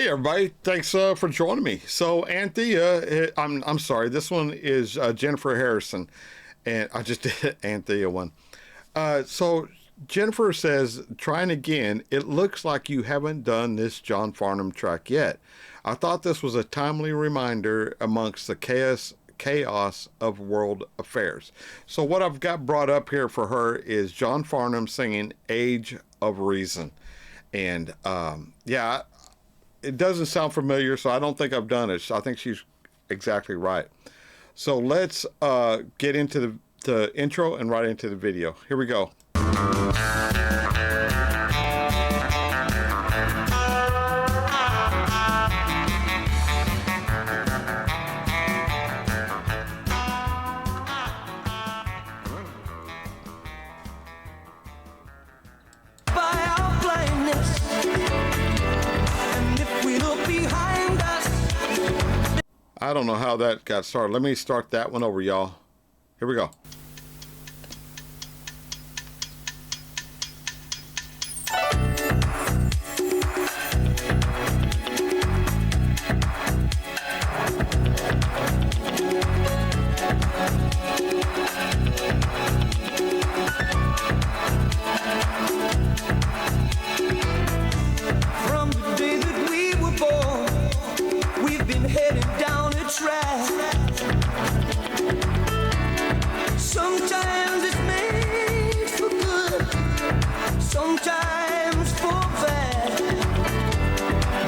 Hey everybody, thanks for joining me. So Anthea, I'm sorry, this one is Jennifer Harrison, and I just did Anthea one. So Jennifer says, trying again, it looks like you haven't done this John Farnham track yet. I thought this was a timely reminder amongst the chaos of world affairs. So what I've got brought up here for her is John Farnham singing Age of Reason. And yeah, it doesn't sound familiar, so I don't think I've done it. So I think she's exactly right. So let's get into the intro and right into the video. Here we go. I don't know how that got started. Let me start that one over, y'all. Here we go. From the day that we were born, we've been headed down a track. Sometimes it's made for good, sometimes for bad.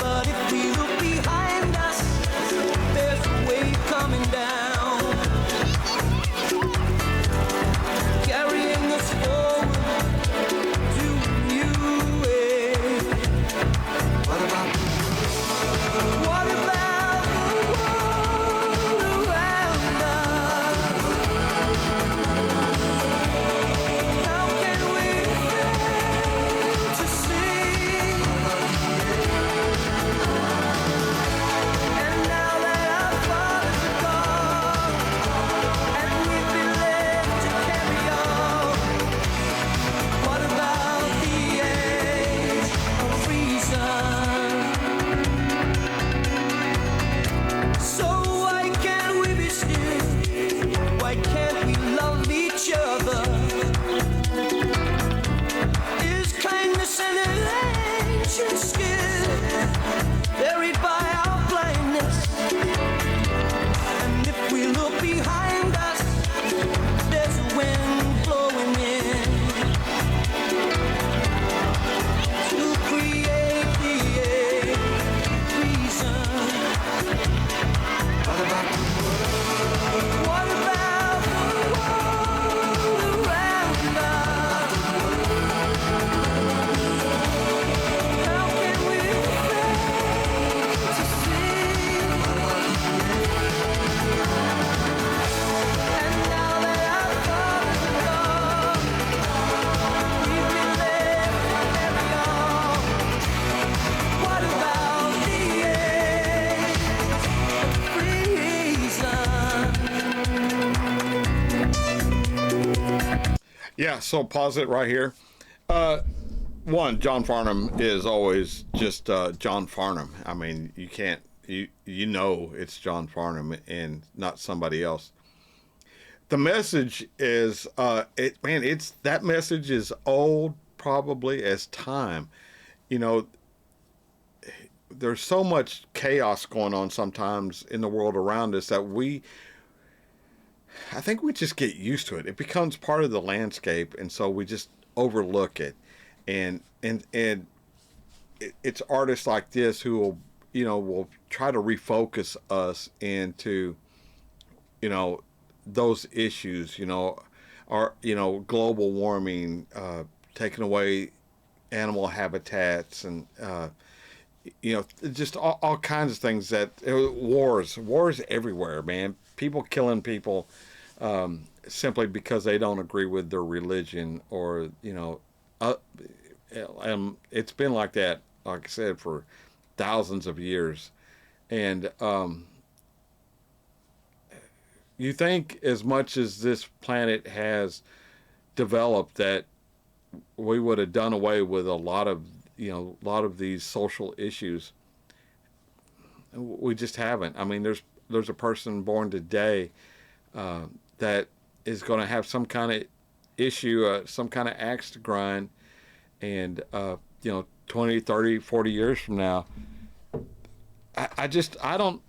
But if we look behind us, there's a wave coming down, carrying us forward to a new age. What about the world around us? How can we fail to see? And now that our fathers are gone, and we've been left to carry on, what about the age of reason? So why can't we be still? Why can't we love each other? Is kindness an ancient skill buried by our blindness? And if we look behind us, there's a wind blowing in to create the age of reason. What about the world around us? How can we fail to see? And now that our fathers are gone, we've been left to carry on. What about the age of reason? Yeah, so pause it right here. One, John Farnham is always just John Farnham. I mean, you can't, you know it's John Farnham and not somebody else. The message is, that message is old probably as time. You know, there's so much chaos going on sometimes in the world around us that I think we just get used to it. It becomes part of the landscape, and so we just overlook it. And it's artists like this who will try to refocus us into, those issues, global warming, taking away animal habitats, and just all kinds of things that wars everywhere, man. People killing people simply because they don't agree with their religion, or it's been like that, like I said, for thousands of years. And you think as much as this planet has developed that we would have done away with a lot of these social issues. We just haven't. I mean, there's a person born today that is going to have some kind of issue, some kind of axe to grind, and 20, 30, 40 years from now, I don't.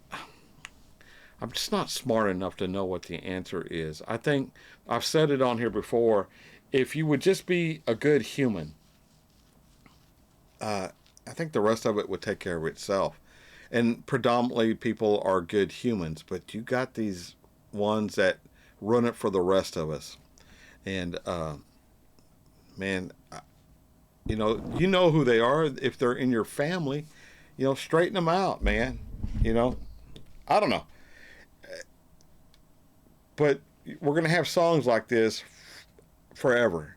I'm just not smart enough to know what the answer is. I think I've said it on here before. If you would just be a good human, I think the rest of it would take care of itself. And predominantly, people are good humans, but you got these ones that run it for the rest of us. And man, you know who they are if they're in your family. Straighten them out, man. You know, I don't know, but we're gonna have songs like this forever.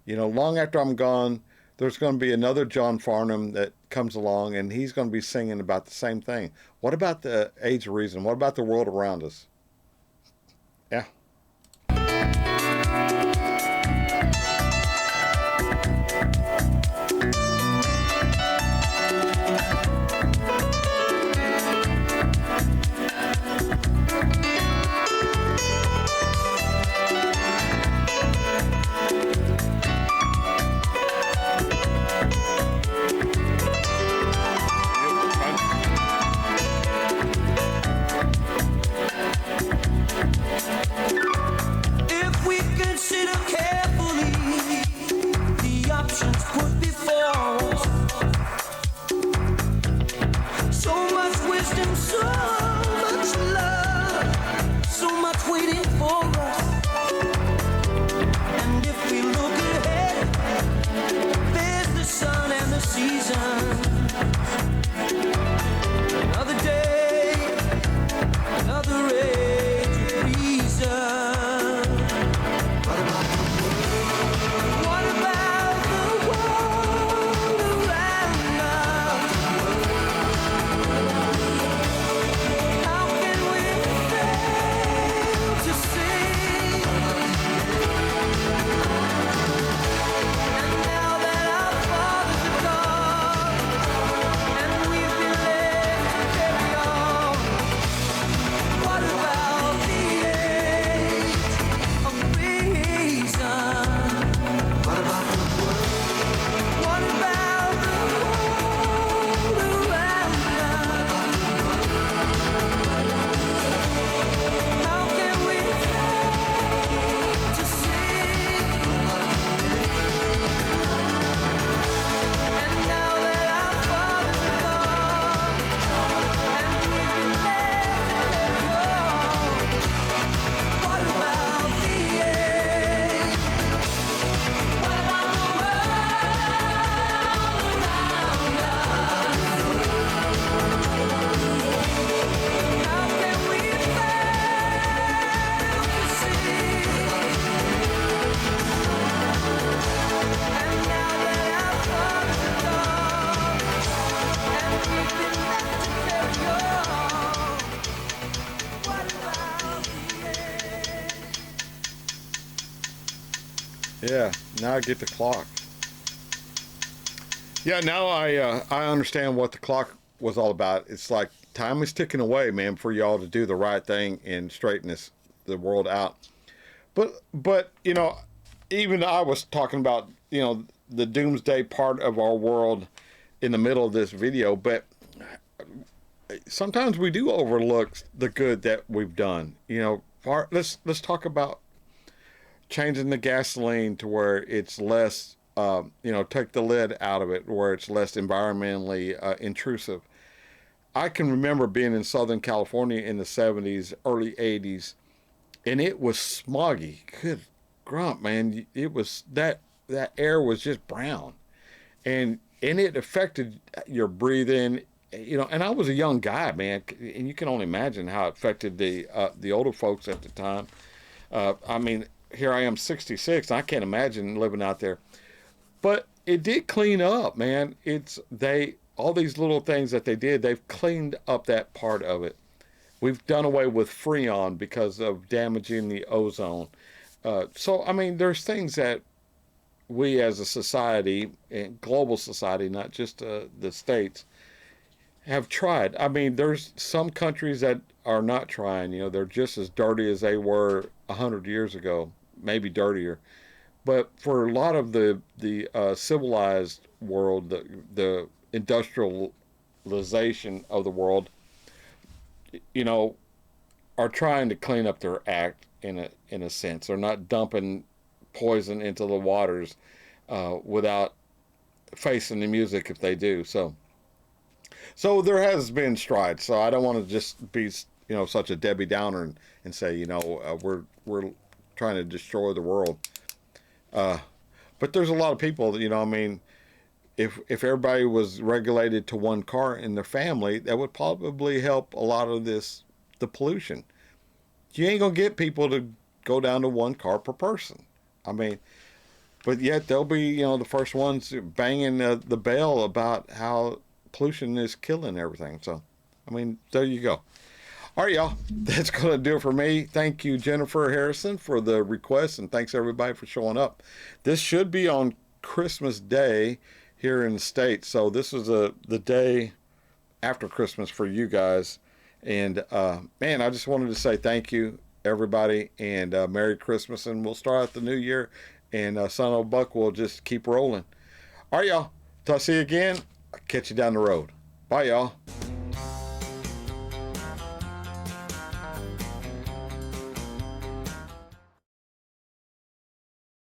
Long after I'm gone, there's going to be another John Farnham that comes along, and he's going to be singing about the same thing. What about the age of reason? What about the world around us? Yeah. If we consider carefully the options put before us, so much wisdom, so much love, so much waiting for us. And if we look ahead, there's the sun and the seasons. Another day, another age of reason. What about the world around us? How can we fail to see? And now that our fathers are gone, and we've been left to carry on, what about the age of reason? What about the world? What about the world around us? How can we fail to see? And now that our fathers are gone, and we've been left to carry on, what about the age? What about the world around us? How can we fail to see? And now that our fathers are gone, and we've been left to carry on, what about the age? Yeah. Now I get the clock. Yeah. Now I understand what the clock was all about. It's like time is ticking away, man, for y'all to do the right thing and straighten the world out. But even I was talking about the doomsday part of our world in the middle of this video, but sometimes we do overlook the good that we've done. Let's talk about changing the gasoline to where it's less. Take the lid out of it, where it's less environmentally intrusive. I can remember being in Southern California in the 70s, early 80s, and it was smoggy. Good grump, man. It was that air was just brown, and it affected your breathing. And I was a young guy, man, and you can only imagine how it affected the older folks at the time. I mean, here I am, 66. I can't imagine living out there, but it did clean up, man. All these little things that they did, they've cleaned up that part of it. We've done away with Freon because of damaging the ozone. So, I mean, there's things that we as a society, and global society, not just the states, have tried. I mean, there's some countries that are not trying. You know, they're just as dirty as they were 100 years ago, maybe dirtier. But for a lot of the civilized world, the industrialization of the world, you know, are trying to clean up their act in a sense. They're not dumping poison into the waters without facing the music if they do. So there has been strides. So I don't want to just be such a Debbie Downer and say we're trying to destroy the world. Uh, but there's a lot of people. I mean, if everybody was regulated to one car in their family, that would probably help a lot of the pollution. You ain't gonna get people to go down to one car per person. I mean, but yet they'll be the first ones banging the bell about how pollution is killing everything. So, I mean, there you go. All right, y'all. That's going to do it for me. Thank you, Jennifer Harrison, for the request, and thanks everybody for showing up. This should be on Christmas Day here in the States. So this is the day after Christmas for you guys. And man, I just wanted to say thank you, everybody, and Merry Christmas. And we'll start out the new year, and Son of Buck will just keep rolling. All right, y'all. Till I see you again, I'll catch you down the road. Bye, y'all.